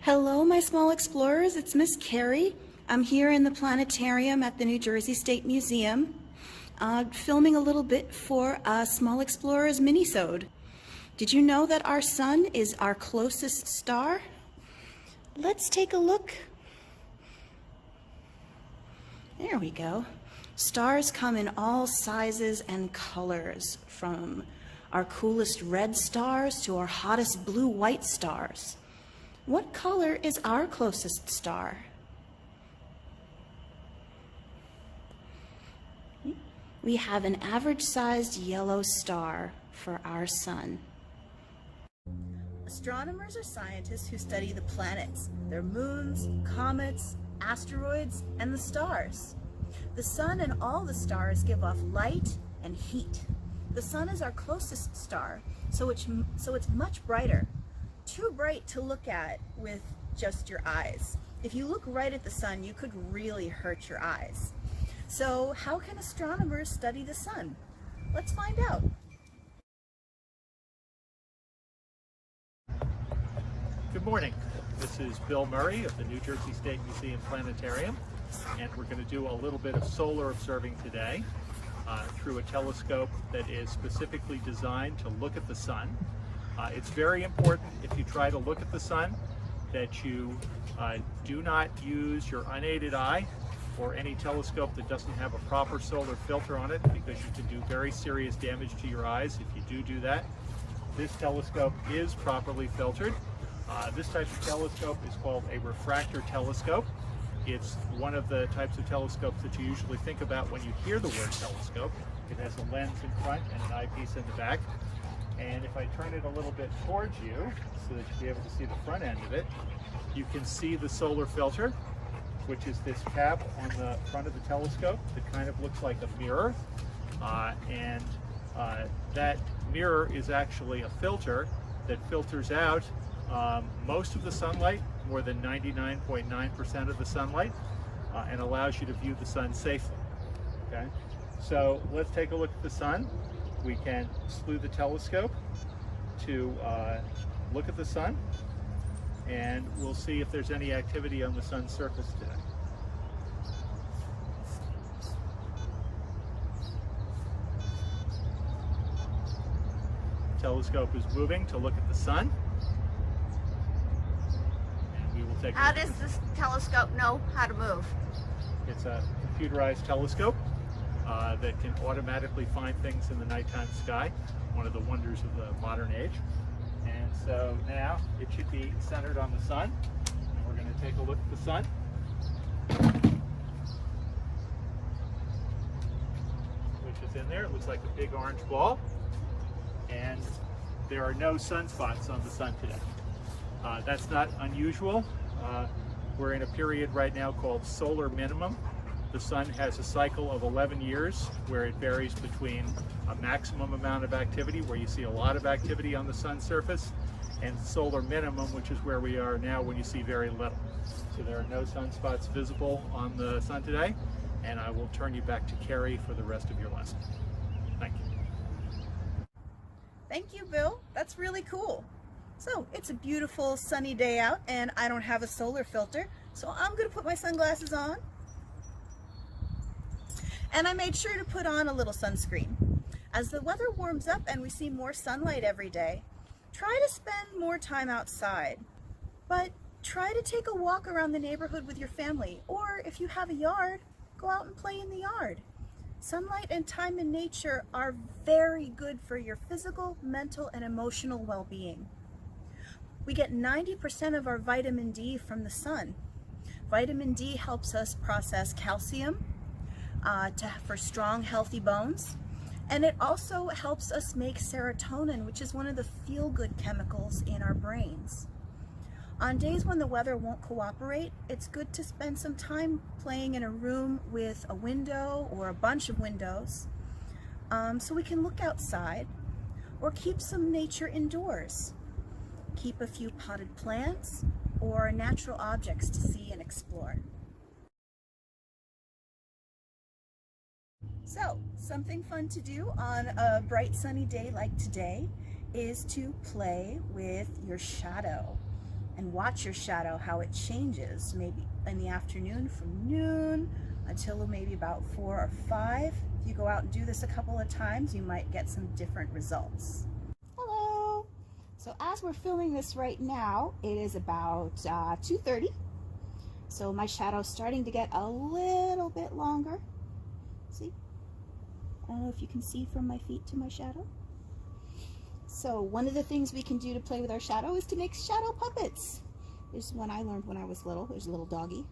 Hello, my small explorers. It's Miss Carrie. I'm here in the planetarium at the New Jersey State Museum, filming a little bit for Small Explorers Minisode. Did you know that our sun is our closest star? Let's take a look. There we go. Stars come in all sizes and colors, from our coolest red stars to our hottest blue-white stars. What color is our closest star? We have an average-sized yellow star for our sun. Astronomers are scientists who study the planets, their moons, comets, asteroids, and the stars. The sun and all the stars give off light and heat. The sun is our closest star, so it's much brighter. Too bright to look at with just your eyes. If you look right at the sun, you could really hurt your eyes. So how can astronomers study the sun? Let's find out. Good morning. This is Bill Murray of the New Jersey State Museum Planetarium, and we're going to do a little bit of solar observing today through a telescope that is specifically designed to look at the sun. It's very important, if you try to look at the sun, that you do not use your unaided eye or any telescope that doesn't have a proper solar filter on it, because you can do very serious damage to your eyes if you do that. This telescope is properly filtered. This type of telescope is called a refractor telescope. It's one of the types of telescopes that you usually think about when you hear the word telescope. It has a lens in front and an eyepiece in the back. And if I turn it a little bit towards you so that you'll be able to see the front end of it, you can see the solar filter, which is this cap on the front of the telescope that kind of looks like a mirror. That mirror is actually a filter that filters out most of the sunlight, more than 99.9% of the sunlight, and allows you to view the sun safely. Okay? So let's take a look at the sun. We can slew the telescope to look at the sun, and we'll see if there's any activity on the sun's surface today. The telescope is moving to look at the sun. And we will take How does this telescope know how to move? It's a computerized telescope that can automatically find things in the nighttime sky, one of the wonders of the modern age. And so now it should be centered on the sun, and we're going to take a look at the sun. Which is in there. It looks like a big orange ball, and there are no sunspots on the sun today. That's not unusual. We're in a period right now called solar minimum. The sun has a cycle of 11 years where it varies between a maximum amount of activity, where you see a lot of activity on the sun's surface, and solar minimum, which is where we are now when you see very little. So there are no sunspots visible on the sun today, and I will turn you back to Carrie for the rest of your lesson. Thank you. Thank you, Bill. That's really cool. So it's a beautiful sunny day out, and I don't have a solar filter, so I'm going to put my sunglasses on. And I made sure to put on a little sunscreen. As the weather warms up and we see more sunlight every day, try to spend more time outside. But try to take a walk around the neighborhood with your family, or if you have a yard, go out and play in the yard. Sunlight and time in nature are very good for your physical, mental, and emotional well-being. We get 90% of our vitamin D from the sun. Vitamin D helps us process calcium, for strong, healthy bones. And it also helps us make serotonin, which is one of the feel-good chemicals in our brains. On days when the weather won't cooperate, it's good to spend some time playing in a room with a window or a bunch of windows, so we can look outside, or keep some nature indoors. Keep a few potted plants or natural objects to see and explore. So, something fun to do on a bright sunny day like today is to play with your shadow. and watch your shadow, how it changes, maybe in the afternoon from noon until maybe about 4 or 5. If you go out and do this a couple of times, you might get some different results. Hello! So as we're filming this right now, it is about 2:30. So my shadow's starting to get a little bit longer. See? I don't know if you can see from my feet to my shadow. So one of the things we can do to play with our shadow is to make shadow puppets. Here's one I learned when I was little. There's a little doggy.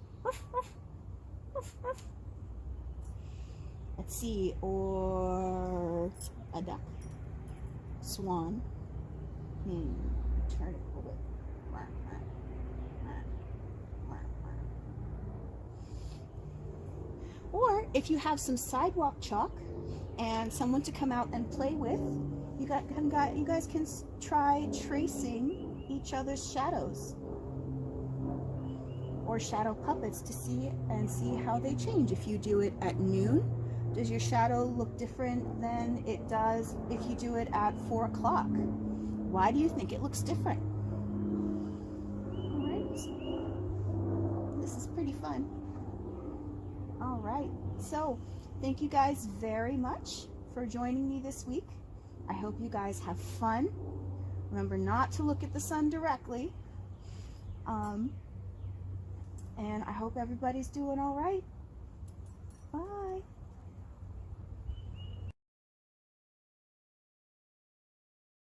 Let's see, or a duck, swan. Turn it a little bit. Or if you have some sidewalk chalk and someone to come out and play with, you guys can try tracing each other's shadows or shadow puppets to see how they change. If you do it at noon, does your shadow look different than it does if you do it at 4 o'clock? Why do you think it looks different? All right, this is pretty fun. All right, so thank you guys very much for joining me this week. I hope you guys have fun. Remember not to look at the sun directly. And I hope everybody's doing all right. Bye.